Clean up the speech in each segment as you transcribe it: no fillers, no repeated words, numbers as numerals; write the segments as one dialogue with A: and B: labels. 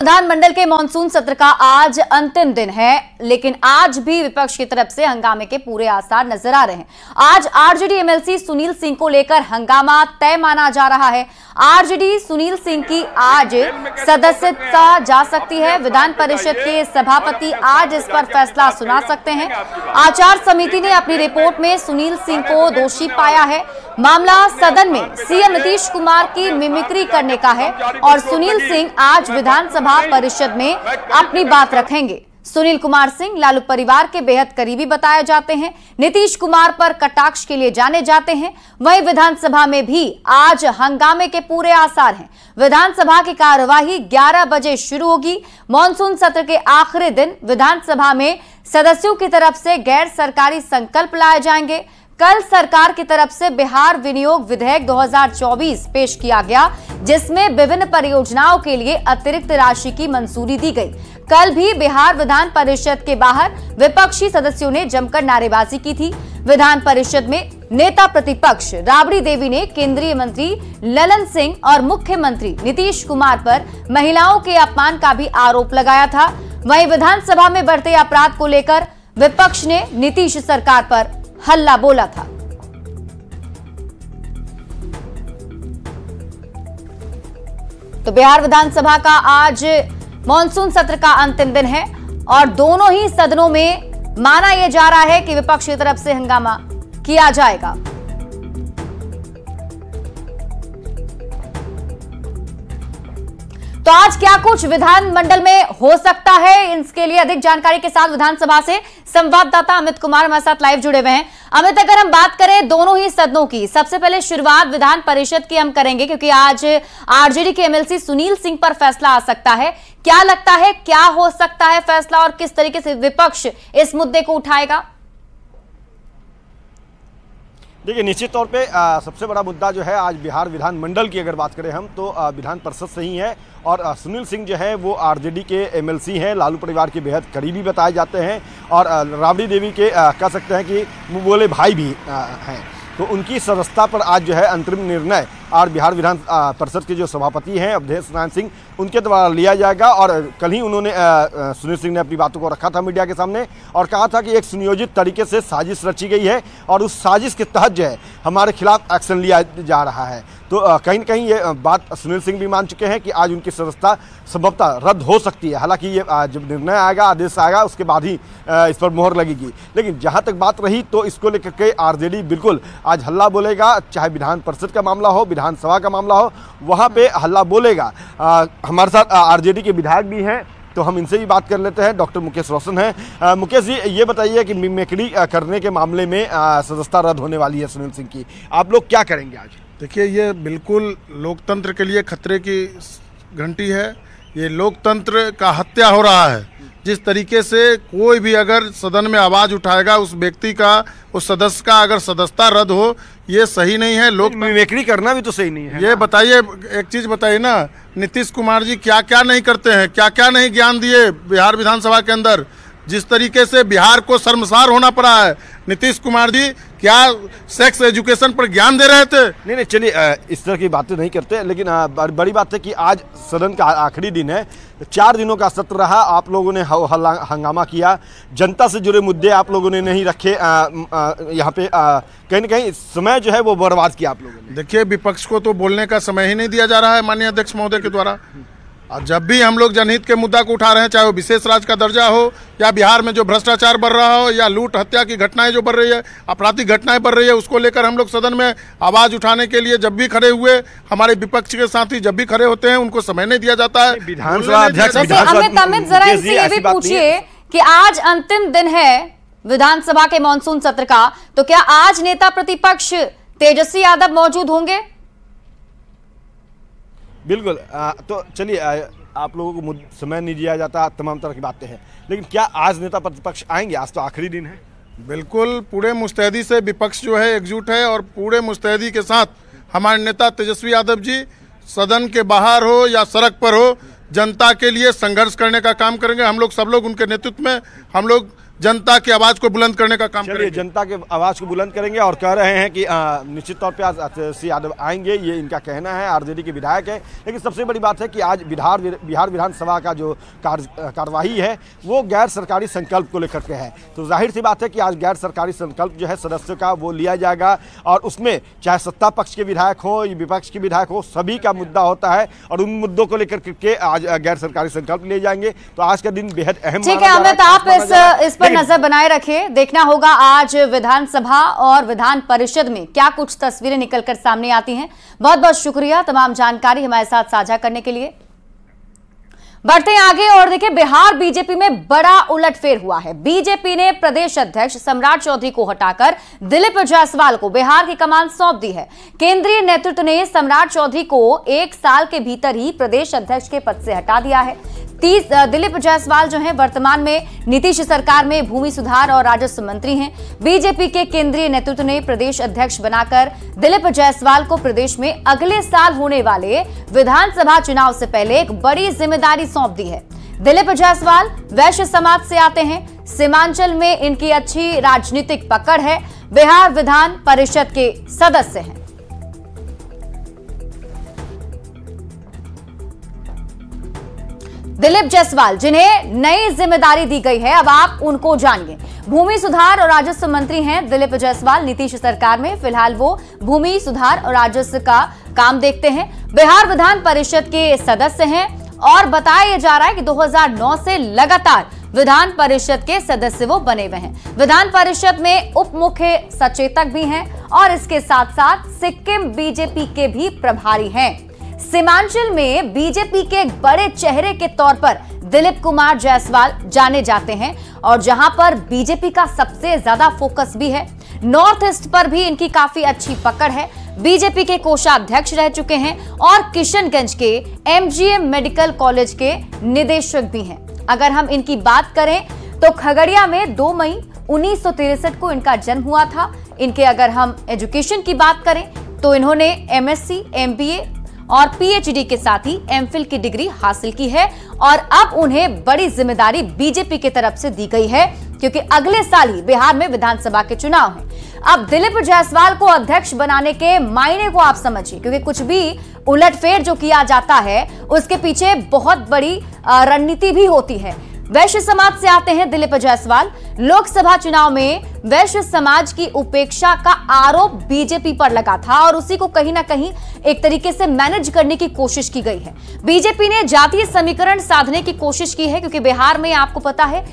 A: विधानमंडल के मॉनसून सत्र का आज अंतिम दिन है, लेकिन आज भी विपक्ष की तरफ से हंगामे के पूरे आसार नजर आ रहे हैं। आज आरजेडी एमएलसी सुनील सिंह को लेकर हंगामा तय माना जा रहा है। आरजेडी सुनील सिंह की आज सदस्यता जा सकती है। विधान परिषद के सभापति आज इस पर फैसला सुना सकते हैं। आचार समिति ने अपनी रिपोर्ट में सुनील सिंह को दोषी पाया है। मामला सदन में सीएम नीतीश कुमार की मिमिक्री करने का है और सुनील सिंह आज विधानसभा परिषद में अपनी बात रखेंगे। सुनील कुमार सिंह लालू परिवार के बेहद करीबी बताए जाते हैं, नीतीश कुमार पर कटाक्ष के लिए जाने जाते हैं। वहीं विधानसभा में भी आज हंगामे के पूरे आसार हैं। विधानसभा की कार्यवाही 11 बजे शुरू होगी। मॉनसून सत्र के आखिरी दिन विधानसभा में सदस्यों की तरफ से गैर सरकारी संकल्प लाए जाएंगे। कल सरकार की तरफ से बिहार विनियोग विधेयक 2024 पेश किया गया, जिसमें विभिन्न परियोजनाओं के लिए अतिरिक्त राशि की मंजूरी दी गई। कल भी बिहार विधान परिषद के बाहर विपक्षी सदस्यों ने जमकर नारेबाजी की थी। विधान परिषद में नेता प्रतिपक्ष राबड़ी देवी ने केंद्रीय मंत्री ललन सिंह और मुख्यमंत्री नीतीश कुमार पर महिलाओं के अपमान का भी आरोप लगाया था। वहीं विधानसभा में बढ़ते अपराध को लेकर विपक्ष ने नीतीश सरकार पर हल्ला बोला था। तो बिहार विधानसभा का आज मॉनसून सत्र का अंतिम दिन है और दोनों ही सदनों में माना यह जा रहा है कि विपक्ष की तरफ से हंगामा किया जाएगा। तो आज क्या कुछ विधानमंडल में हो सकता है, इसके लिए अधिक जानकारी के साथ विधानसभा से संवाददाता अमित कुमार हमारे साथ लाइव जुड़े हुए हैं। अमित, अगर हम बात करें दोनों ही सदनों की, सबसे पहले शुरुआत विधान परिषद की हम करेंगे, क्योंकि आज आरजेडी के एमएलसी सुनील सिंह पर फैसला आ सकता है। क्या लगता है, क्या हो सकता है फैसला और किस तरीके से विपक्ष इस मुद्दे को उठाएगा?
B: देखिए, निश्चित तौर पे सबसे बड़ा मुद्दा जो है आज बिहार विधानमंडल की अगर बात करें हम तो विधान परिषद से ही है। और सुनील सिंह जो है वो आरजेडी के एमएलसी हैं, लालू परिवार के बेहद करीबी बताए जाते हैं और राबड़ी देवी के कह सकते हैं कि बोले भाई भी हैं। तो उनकी सदस्यता पर आज जो है अंतरिम निर्णय और बिहार विधान परिषद के जो सभापति हैं अवधेश नारायण सिंह उनके द्वारा लिया जाएगा। और कल ही उन्होंने सुनील सिंह ने अपनी बातों को रखा था मीडिया के सामने और कहा था कि एक सुनियोजित तरीके से साजिश रची गई है और उस साजिश के तहत जो है हमारे खिलाफ एक्शन लिया जा रहा है। तो कहीं न कहीं ये बात सुनील सिंह भी मान चुके हैं कि आज उनकी सदस्यता संभवतः रद्द हो सकती है। हालांकि ये जब निर्णय आएगा, आदेश आएगा, उसके बाद ही इस पर मोहर लगेगी। लेकिन जहां तक बात रही तो इसको लेकर के आरजेडी बिल्कुल आज हल्ला बोलेगा, चाहे विधान परिषद का मामला हो, विधानसभा का मामला हो, वहाँ पे हल्ला बोलेगा। हमारे साथ आरजेडी के विधायक भी हैं, तो हम इनसे भी बात कर लेते हैं। डॉक्टर मुकेश रोशन हैं। मुकेश जी, ये बताइए कि मिमिक्री करने के मामले में सदस्यता रद्द होने वाली है सुनील सिंह की, आप लोग क्या करेंगे आज?
C: देखिए, ये बिल्कुल लोकतंत्र के लिए खतरे की घंटी है। ये लोकतंत्र का हत्या हो रहा है। जिस तरीके से कोई भी अगर सदन में आवाज़ उठाएगा, उस व्यक्ति का, उस सदस्य का अगर सदस्यता रद्द हो, ये सही नहीं है। लोग
B: मिमिक्री करना भी तो सही नहीं है।
C: ये बताइए, एक चीज़ बताइए ना, नीतीश कुमार जी क्या क्या नहीं करते हैं, क्या क्या नहीं ज्ञान दिए बिहार विधानसभा के अंदर। जिस तरीके से बिहार को शर्मसार होना पड़ा है, नीतीश कुमार जी क्या सेक्स एजुकेशन पर ज्ञान दे रहे थे?
B: नहीं, चलिए इस तरह की बातें नहीं करते। लेकिन बड़ी बात है कि आज सदन का आखिरी दिन है, 4 दिनों का सत्र रहा, आप लोगों ने हंगामा किया, जनता से जुड़े मुद्दे आप लोगों ने नहीं रखे। यहाँ पे कहीं न कहीं समय जो है वो बर्बाद किया आप लोगों ने।
C: देखिए, विपक्ष को तो बोलने का समय ही नहीं दिया जा रहा है माननीय अध्यक्ष महोदय के द्वारा। और जब भी हम लोग जनहित के मुद्दा को उठा रहे हैं, चाहे वो विशेष राज्य का दर्जा हो या बिहार में जो भ्रष्टाचार बढ़ रहा हो या लूट हत्या की घटनाएं जो बढ़ रही है, आपराधिक घटनाएं बढ़ रही है, उसको लेकर हम लोग सदन में आवाज उठाने के लिए जब भी खड़े हुए, हमारे विपक्ष के साथी जब भी खड़े होते हैं, उनको समय नहीं दिया जाता है।
B: विधानसभा अध्यक्ष
A: अमित जरा इनसे ये भी पूछिए कि आज अंतिम दिन है विधानसभा के मॉनसून सत्र का, तो क्या आज नेता प्रतिपक्ष तेजस्वी यादव मौजूद होंगे?
B: बिल्कुल। तो चलिए, आप लोगों को समय नहीं दिया जाता, तमाम तरह की बातें हैं, लेकिन क्या आज नेता प्रतिपक्ष आएंगे? आज तो आखिरी दिन है।
C: बिल्कुल, पूरे मुस्तैदी से विपक्ष जो है एकजुट है और पूरे मुस्तैदी के साथ हमारे नेता तेजस्वी यादव जी सदन के बाहर हो या सड़क पर हो, जनता के लिए संघर्ष करने का काम करेंगे। हम लोग सब लोग उनके नेतृत्व में हम लोग जनता की आवाज को बुलंद करने का काम
B: चलिए,
C: करेंगे।
B: जनता के आवाज को बुलंद करेंगे और कह रहे हैं कि निश्चित तौर पे आज तेजस्वी यादव आएंगे, ये इनका कहना है। आरजेडी के विधायक है, लेकिन सबसे बड़ी बात है कि आज बिहार विधानसभा का जो कार्यवाही है वो गैर सरकारी संकल्प को लेकर के है। तो जाहिर सी बात है कि आज गैर सरकारी संकल्प जो है सदस्यों का वो लिया जाएगा और उसमें चाहे सत्ता पक्ष के विधायक हो या विपक्ष के विधायक हो, सभी का मुद्दा होता है और उन मुद्दों को लेकर के आज गैर सरकारी संकल्प लिए जाएंगे। तो आज का दिन बेहद अहम।
A: ठीक है अमित, आप इस पर नजर बनाए रखिए। देखना होगा आज विधानसभा और विधान परिषद में क्या कुछ तस्वीरें निकलकर सामने आती हैं। बहुत बहुत शुक्रिया तमाम जानकारी हमारे साथ साझा करने के लिए। बढ़ते हैं आगे और देखिए, बिहार बीजेपी में बड़ा उलटफेर हुआ है। बीजेपी ने प्रदेश अध्यक्ष सम्राट चौधरी को हटाकर दिलीप जायसवाल को बिहार की कमान सौंप दी है। केंद्रीय नेतृत्व ने सम्राट चौधरी को 1 साल के भीतर ही प्रदेश अध्यक्ष के पद से हटा दिया है। दिलीप जायसवाल जो हैं वर्तमान में नीतीश सरकार में भूमि सुधार और राजस्व मंत्री हैं। बीजेपी के केंद्रीय नेतृत्व ने प्रदेश अध्यक्ष बनाकर दिलीप जायसवाल को प्रदेश में अगले साल होने वाले विधानसभा चुनाव से पहले एक बड़ी जिम्मेदारी सौंप दी है। दिलीप जायसवाल वैश्य समाज से आते हैं। सीमांचल में इनकी अच्छी राजनीतिक पकड़ है। बिहार विधान परिषद के सदस्य हैं। दिलीप जायसवाल जिन्हें नई जिम्मेदारी दी गई है, अब आप उनको जानिए। भूमि सुधार और राजस्व मंत्री हैं दिलीप जायसवाल नीतीश सरकार में। फिलहाल वो भूमि सुधार और राजस्व का काम देखते हैं। बिहार विधान परिषद के सदस्य हैं और बताया जा रहा है कि 2009 से लगातार विधान परिषद के सदस्य वो बने हुए हैं। विधान परिषद में उप मुख्य सचेतक भी हैं और इसके साथ साथ सिक्किम बीजेपी के भी प्रभारी हैं। सीमांचल में बीजेपी के एक बड़े चेहरे के तौर पर दिलीप कुमार जायसवाल जाने जाते हैं और जहां पर बीजेपी का सबसे ज्यादा फोकस भी है। नॉर्थ ईस्ट पर भी इनकी काफी अच्छी पकड़ है। बीजेपी के कोषाध्यक्ष रह चुके हैं और किशनगंज के एमजीएम मेडिकल कॉलेज के निदेशक भी हैं। अगर हम इनकी बात करें तो खगड़िया में 2 मई 1963 को इनका जन्म हुआ था। इनके अगर हम एजुकेशन की बात करें तो इन्होंने एमएससी, एमबीए और पीएचडी के साथ ही एमफिल की डिग्री हासिल की है और अब उन्हें बड़ी जिम्मेदारी बीजेपी की तरफ से दी गई है क्योंकि अगले साल ही बिहार में विधानसभा के चुनाव हैं। अब दिलीप जायसवाल को अध्यक्ष बनाने के मायने को आप समझिए, क्योंकि कुछ भी उलटफेर जो किया जाता है उसके पीछे बहुत बड़ी रणनीति भी होती है। वैश्य समाज से आते हैं दिलीप जायसवाल। लोकसभा चुनाव में वैश्य समाज की उपेक्षा का आरोप बीजेपी पर लगा था और उसी को कहीं ना कहीं एक तरीके से मैनेज करने की कोशिश की गई है। बीजेपी ने जातीय समीकरण साधने की कोशिश की है क्योंकि बिहार में आपको पता है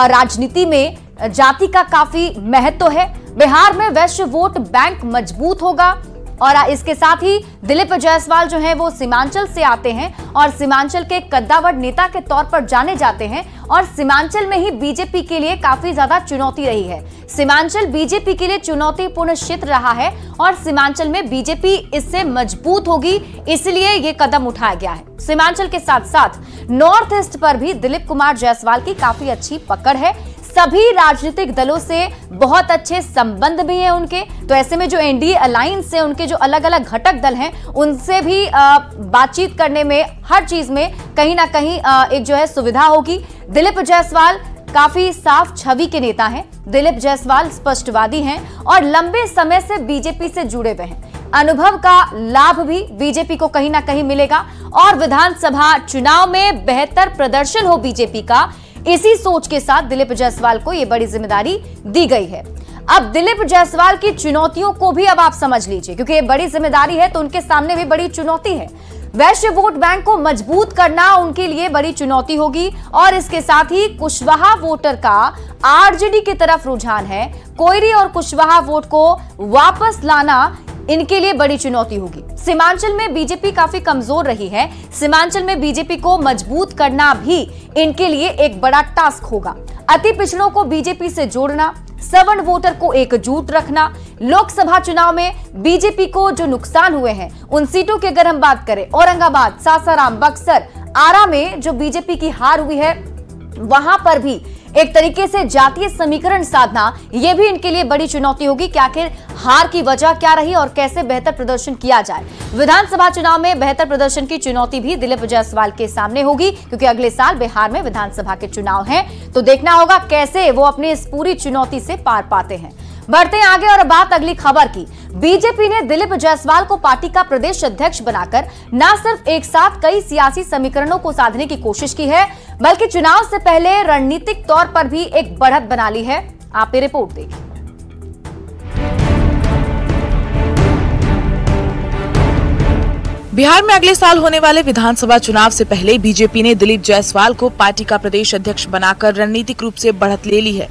A: राजनीति में जाति का काफी महत्व है। बिहार में वैश्य वोट बैंक मजबूत होगा और इसके साथ ही दिलीप जायसवाल जो हैं वो सीमांचल से आते हैं और सीमांचल के कद्दावर नेता के तौर पर जाने जाते हैं और सीमांचल में ही बीजेपी के लिए काफी ज्यादा चुनौती रही है। सीमांचल बीजेपी के लिए चुनौतीपूर्ण क्षेत्र रहा है और सीमांचल में बीजेपी इससे मजबूत होगी, इसलिए ये कदम उठाया गया है। सीमांचल के साथ साथ नॉर्थ ईस्ट पर भी दिलीप कुमार जायसवाल की काफी अच्छी पकड़ है। सभी राजनीतिक दलों से बहुत अच्छे संबंध भी हैं उनके, तो ऐसे में जो एनडीए अलायंस है उनके जो अलग अलग घटक दल हैं उनसे भी बातचीत करने में हर चीज में कहीं ना कहीं एक जो है सुविधा होगी। दिलीप जायसवाल काफी साफ छवि के नेता हैं। दिलीप जायसवाल स्पष्टवादी हैं और लंबे समय से बीजेपी से जुड़े हुए हैं। अनुभव का लाभ भी बीजेपी को कहीं ना कहीं मिलेगा और विधानसभा चुनाव में बेहतर प्रदर्शन हो बीजेपी का, इसी सोच के साथ दिलीप जायसवाल को यह बड़ी जिम्मेदारी दी गई है। अब दिलीप जायसवाल की चुनौतियों को भी अब आप समझ लीजिए, क्योंकि ये बड़ी जिम्मेदारी है तो उनके सामने भी बड़ी चुनौती है। वैश्य वोट बैंक को मजबूत करना उनके लिए बड़ी चुनौती होगी और इसके साथ ही कुशवाहा वोटर का आरजेडी की तरफ रुझान है। कोयरी और कुशवाहा वोट को वापस लाना इनके लिए बड़ी चुनौती होगी। सीमांचल में बीजेपी काफी कमजोर रही है। सीमांचल में बीजेपी को मजबूत करना भी इनके लिए एक बड़ा टास्क होगा। अति पिछड़ों को बीजेपी से जोड़ना, सवर्ण वोटर को एकजुट रखना। लोकसभा चुनाव में बीजेपी को जो नुकसान हुए हैं उन सीटों की अगर हम बात करें, औरंगाबाद, सासाराम, बक्सर, आरा में जो बीजेपी की हार हुई है वहां पर भी एक तरीके से जातीय समीकरण साधना ये भी इनके लिए बड़ी चुनौती होगी कि आखिर हार की वजह क्या रही और कैसे बेहतर प्रदर्शन किया जाए। विधानसभा चुनाव में बेहतर प्रदर्शन की चुनौती भी दिलीप जायसवाल के सामने होगी, क्योंकि अगले साल बिहार में विधानसभा के चुनाव हैं, तो देखना होगा कैसे वो अपनी इस पूरी चुनौती से पार पाते हैं। बढ़ते हैं आगे और बात अगली खबर की। बीजेपी ने दिलीप जायसवाल को पार्टी का प्रदेश अध्यक्ष बनाकर न सिर्फ एक साथ कई सियासी समीकरणों को साधने की कोशिश की है, बल्कि चुनाव से पहले रणनीतिक तौर पर भी एक बढ़त बना ली है। आप ये रिपोर्ट देखिए।
D: बिहार में अगले साल होने वाले विधानसभा चुनाव से पहले बीजेपी ने दिलीप जायसवाल को पार्टी का प्रदेश अध्यक्ष बनाकर रणनीतिक रूप से बढ़त ले ली है।